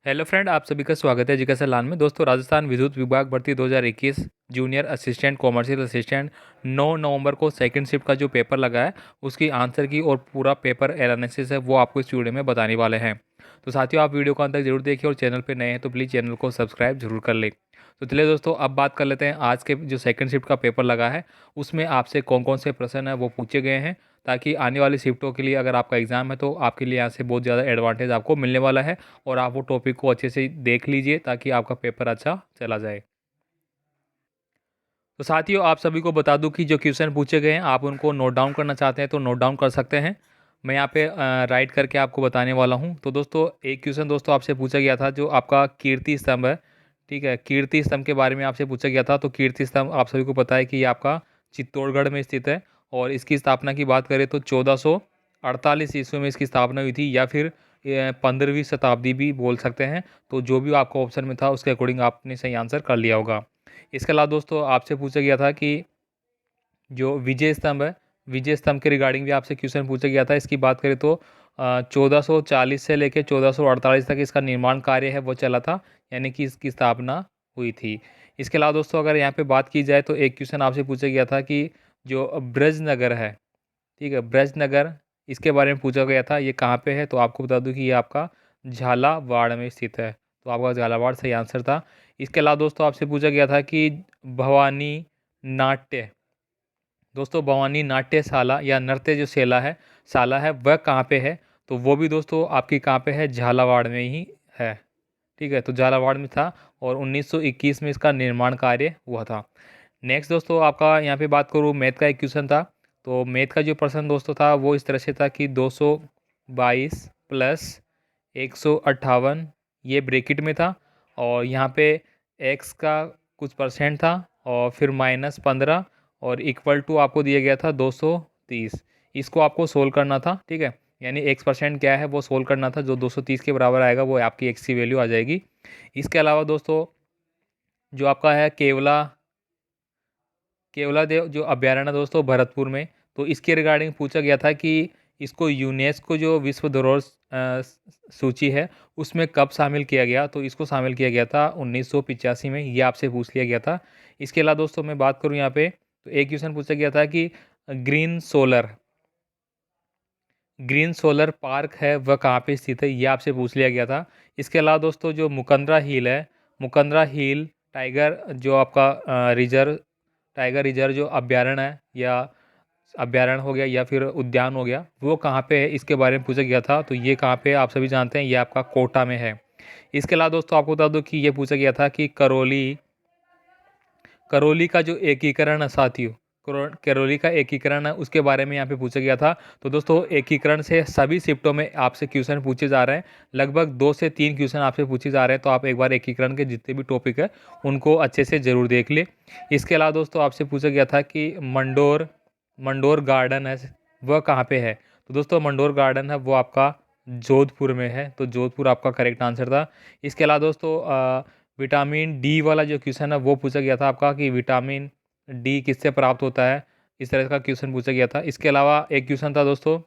Hello friend, आप सभी का स्वागत है जिज्ञासा लान में। दोस्तों, राजस्थान विद्युत विभाग भर्ती 2021 जूनियर असिस्टेंट कॉमर्शियल असिस्टेंट 9 नवंबर को सेकंड शिफ्ट का जो पेपर लगा है उसकी आंसर की और पूरा पेपर एनालिसिस है वो आपको इस वीडियो में बताने वाले हैं। तो साथियों, आप वीडियो को अंत तक जरूर देखिए और चैनल पर नए हैं तो प्लीज़ चैनल को सब्सक्राइब जरूर कर लें। तो चलिए दोस्तों, अब बात कर लेते हैं आज के जो सेकंड शिफ्ट का पेपर लगा है उसमें आपसे कौन कौन से प्रश्न हैं वो पूछे गए हैं, ताकि आने वाली शिफ्टों के लिए अगर आपका एग्ज़ाम है तो आपके लिए यहाँ से बहुत ज़्यादा एडवांटेज आपको मिलने वाला है। और आप वो टॉपिक को अच्छे से देख लीजिए ताकि आपका पेपर अच्छा चला जाए। तो साथियों, आप सभी को बता दूं कि जो क्वेश्चन पूछे गए हैं आप उनको नोट डाउन करना चाहते हैं तो नोट डाउन कर सकते हैं। मैं यहाँ पे राइट करके आपको बताने वाला हूँ। तो दोस्तों, एक क्वेश्चन दोस्तों आपसे पूछा गया था जो आपका कीर्ति स्तंभ है। ठीक है, कीर्ति स्तंभ के बारे में आपसे पूछा गया था। तो कीर्ति स्तंभ आप सभी को पता है कि ये आपका चित्तौड़गढ़ में स्थित है। और इसकी स्थापना की बात करें तो 1448 ईस्वी में इसकी स्थापना हुई थी, या फिर 15वीं शताब्दी भी बोल सकते हैं। तो जो भी आपका ऑप्शन में था उसके अकॉर्डिंग आपने सही आंसर कर लिया होगा। इसके अलावा दोस्तों आपसे पूछा गया था कि जो विजय स्तंभ है, विजय स्तंभ के रिगार्डिंग भी आपसे क्वेश्चन पूछा गया था। इसकी बात करें तो 1440 से लेकर 1448 तक इसका निर्माण कार्य है वो चला था, यानी कि इसकी स्थापना हुई थी। इसके अलावा दोस्तों अगर यहाँ पे बात की जाए तो एक क्वेश्चन आपसे पूछा गया था कि जो ब्रजनगर है, ठीक है, ब्रजनगर, इसके बारे में पूछा गया था। ये कहाँ पे है? तो आपको बता दूं कि ये आपका झालावाड़ में स्थित है। तो आपका झालावाड़ सही आंसर था। इसके अलावा दोस्तों आपसे पूछा गया था कि भवानी नाट्य, दोस्तों भवानी नाट्यशाला या नृत्य जो शाला है वह कहाँ पे है? तो वो भी दोस्तों आपकी कहाँ पे है? झालावाड़ में ही है। ठीक है, तो झालावाड़ में था और 1921 में इसका निर्माण कार्य हुआ था। नेक्स्ट दोस्तों आपका यहाँ पे बात करूँ, मैथ का एक क्वेश्चन था। तो मैथ का जो प्रश्न दोस्तों था वो इस तरह से था कि 222 प्लस 158 ये ब्रैकेट में था, और यहाँ पे एक्स का कुछ परसेंट था, और फिर -15 और इक्वल टू आपको दिया गया था 230। इसको आपको सोल्व करना था। ठीक है, यानी एक्स परसेंट क्या है वो सोल्व करना था। जो 230 के बराबर आएगा वो आपकी एक्स की वैल्यू आ जाएगी। इसके अलावा दोस्तों जो आपका है केवला केवला देव जो अभ्यारण्य दोस्तों भरतपुर में, तो इसके रिगार्डिंग पूछा गया था कि इसको यूनेस्को जो विश्व धरोहर सूची है उसमें कब शामिल किया गया? तो इसको शामिल किया गया था 1985 में। ये आपसे पूछ लिया गया था। इसके अलावा दोस्तों मैं बात करूं यहाँ पे, तो एक क्वेश्चन पूछा गया था कि green solar green solar park है वह कहाँ पे स्थित है? ये आपसे पूछ लिया गया था। इसके अलावा दोस्तों जो मुकंदरा हिल है, मुकंदरा हिल टाइगर जो आपका रिजर्व, टाइगर रिजर्व जो अभ्यारण्य है, या अभ्यारण्य हो गया या फिर उद्यान हो गया, वो कहाँ पे है इसके बारे में पूछा गया था। तो ये कहाँ पे है आप सभी जानते हैं, ये आपका कोटा में है। इसके अलावा दोस्तों आपको बता दो कि ये पूछा गया था कि करौली करौली का जो एकीकरण है साथियों, करौली का एकीकरण है उसके बारे में यहाँ पे पूछा गया था। तो दोस्तों एकीकरण से सभी शिफ्टों में आपसे क्वेश्चन पूछे जा रहे हैं। लगभग 2 से 3 क्वेश्चन आपसे पूछे जा रहे हैं। तो आप एक बार एकीकरण के जितने भी टॉपिक है उनको अच्छे से ज़रूर देख ले। इसके अलावा दोस्तों आपसे पूछा गया था कि मंडोर मंडोर गार्डन है वह कहाँ पे है? तो दोस्तों मंडोर गार्डन है वो आपका जोधपुर में है। तो जोधपुर आपका करेक्ट आंसर था। इसके अलावा दोस्तों विटामिन डी वाला जो क्वेश्चन है वो पूछा गया था आपका कि विटामिन डी किससे प्राप्त होता है? इस तरह का क्वेश्चन पूछा गया था। इसके अलावा एक क्वेश्चन था दोस्तों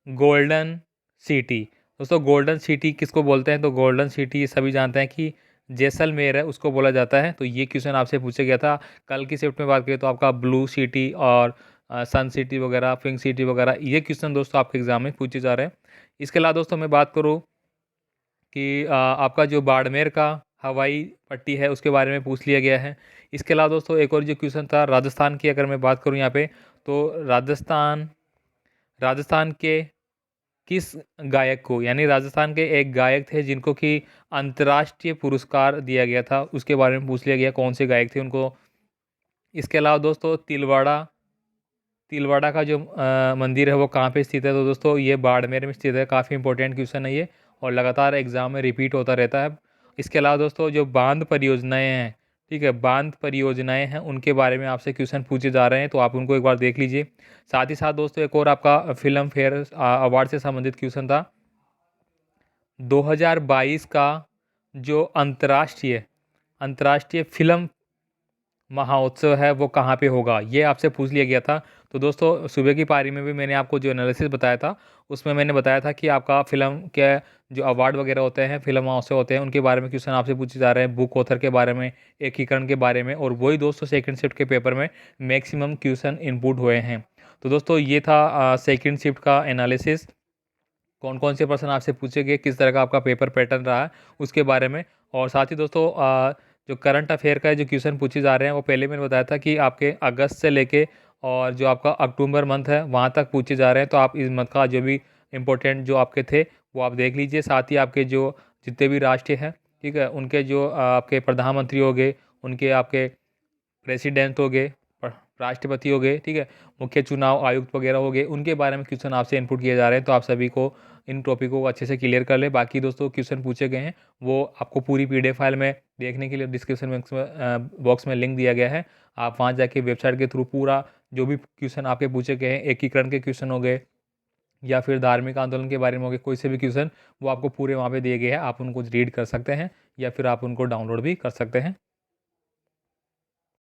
गोल्डन सिटी। दोस्तों गोल्डन सिटी किसको बोलते हैं? तो गोल्डन सिटी सभी जानते हैं कि जैसलमेर है उसको बोला जाता है। तो ये क्वेश्चन आपसे पूछा गया था। कल की शिफ्ट में बात करें तो आपका ब्लू सिटी और सन सिटी वगैरह, पिंक सिटी वगैरह, ये क्वेश्चन दोस्तों आपके एग्जाम में पूछे जा रहे हैं। इसके अलावा दोस्तों मैं बात करूँ कि आपका जो बाड़मेर का हवाई पट्टी है उसके बारे में पूछ लिया गया है। इसके अलावा दोस्तों एक और जो क्वेश्चन था राजस्थान की, अगर मैं बात करूं यहाँ पे, तो राजस्थान राजस्थान के किस गायक को, यानी राजस्थान के एक गायक थे जिनको कि अंतर्राष्ट्रीय पुरस्कार दिया गया था, उसके बारे में पूछ लिया गया कौन से गायक थे उनको। इसके अलावा दोस्तों तिलवाड़ा का जो मंदिर है वो कहाँ पे स्थित है? तो दोस्तों ये बाड़मेर में स्थित है। काफ़ी इंपॉर्टेंट क्वेश्चन है ये, और लगातार एग्जाम में रिपीट होता रहता है। इसके अलावा दोस्तों जो बांध परियोजनाएं हैं, ठीक है, बांध परियोजनाएं हैं उनके बारे में आपसे क्वेश्चन पूछे जा रहे हैं। तो आप उनको एक बार देख लीजिए। साथ ही साथ दोस्तों एक और आपका फिल्म फेयर अवार्ड से संबंधित क्वेश्चन था। 2022 का जो अंतर्राष्ट्रीय अंतर्राष्ट्रीय फिल्म महोत्सव है वो कहाँ पे होगा? ये आपसे पूछ लिया गया था। तो दोस्तों सुबह की पारी में भी मैंने आपको जो एनालिसिस बताया था, उसमें मैंने बताया था कि आपका फ़िल्म के जो अवार्ड वगैरह होते हैं, फ़िल्म हाउस से होते हैं, उनके बारे में क्वेश्चन आपसे पूछे जा रहे हैं, बुक ऑथर के बारे में, एकीकरण के बारे में, और वही दोस्तों सेकंड शिफ्ट के पेपर में मैक्सिमम क्वेश्चन इनपुट हुए हैं। तो दोस्तों ये था सेकंड शिफ्ट का एनालिसिस, कौन कौन से प्रश्न आपसे पूछे गए, किस तरह का आपका पेपर पैटर्न रहा है उसके बारे में। और साथ ही दोस्तों जो करंट अफेयर का जो क्वेश्चन पूछे जा रहे हैं वो पहले मैंने बताया था कि आपके अगस्त से लेके और जो आपका अक्टूबर मंथ है वहाँ तक पूछे जा रहे हैं। तो आप इस मंथ का जो भी इम्पोर्टेंट जो आपके थे वो आप देख लीजिए। साथ ही आपके जो जितने भी राष्ट्र हैं, ठीक है, उनके जो आपके प्रधानमंत्री हो गए, उनके आपके प्रेसिडेंट हो गए, राष्ट्रपति हो गए, ठीक है, मुख्य चुनाव आयुक्त वगैरह हो गए, उनके बारे में क्वेश्चन आपसे इनपुट किए जा रहे हैं। तो आप सभी को इन टॉपिकों को अच्छे से क्लियर कर ले। बाकी दोस्तों क्वेश्चन पूछे गए हैं वो आपको पूरी पीडीएफ फाइल में देखने के लिए डिस्क्रिप्शन बॉक्स में लिंक दिया गया है। आप वहाँ जाके वेबसाइट के थ्रू पूरा जो भी क्वेश्चन आपके पूछे गए हैं, एकीकरण के क्वेश्चन हो गए या फिर धार्मिक आंदोलन के बारे में हो गए, कोई से भी क्वेश्चन वो आपको पूरे वहाँ पे दिए गए हैं। आप उनको रीड कर सकते हैं या फिर आप उनको डाउनलोड भी कर सकते हैं।